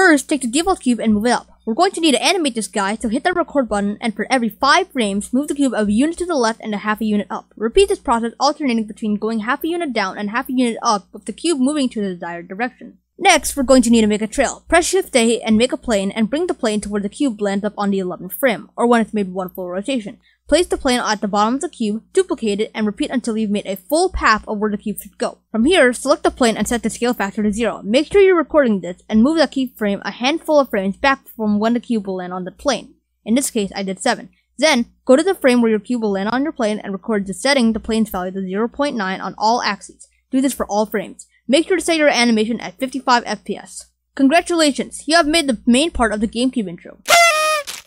First, take the default cube and move it up. We're going to need to animate this guy, so hit that record button, and for every 5 frames, move the cube a unit to the left and a half a unit up. Repeat this process, alternating between going half a unit down and half a unit up, with the cube moving to the desired direction. Next, we're going to need to make a trail. Press Shift A and make a plane, and bring the plane to where the cube lands up on the 11th frame, or when it's made one full rotation. Place the plane at the bottom of the cube, duplicate it, and repeat until you've made a full path of where the cube should go. From here, select the plane and set the scale factor to 0. Make sure you're recording this, and move the keyframe a handful of frames back from when the cube will land on the plane. In this case, I did 7. Then, go to the frame where your cube will land on your plane and record the setting the plane's value to 0.9 on all axes. Do this for all frames. Make sure to set your animation at 55 FPS. Congratulations, you have made the main part of the Gamecube intro.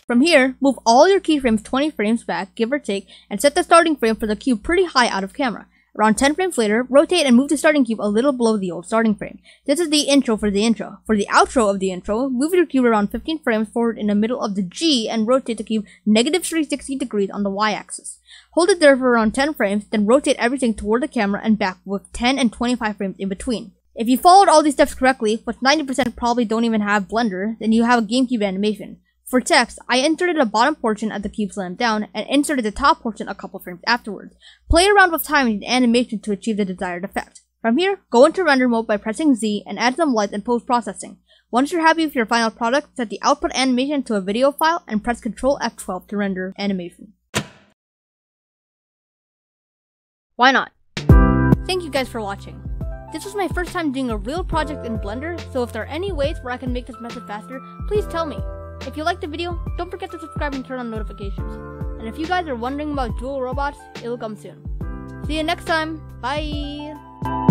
From here, move all your keyframes 20 frames back, give or take, and set the starting frame for the cube pretty high out of camera. Around 10 frames later, rotate and move the starting cube a little below the old starting frame. This is the intro for the intro. For the outro of the intro, move your cube around 15 frames forward in the middle of the G and rotate the cube -360 degrees on the Y-axis. Hold it there for around 10 frames, then rotate everything toward the camera and back with 10 and 25 frames in between. If you followed all these steps correctly, which 90% probably don't even have Blender, then you have a Gamecube animation. For text, I inserted the bottom portion as the cube slammed down, and inserted the top portion a couple frames afterwards. Play around with timing the animation to achieve the desired effect. From here, go into render mode by pressing Z and add some lights and post-processing. Once you're happy with your final product, set the output animation to a video file and press Ctrl F12 to render animation. Why not? Thank you guys for watching. This was my first time doing a real project in Blender, so if there are any ways where I can make this method faster, please tell me. If you liked the video, don't forget to subscribe and turn on notifications. And if you guys are wondering about dual robots, it will come soon. See you next time. Bye!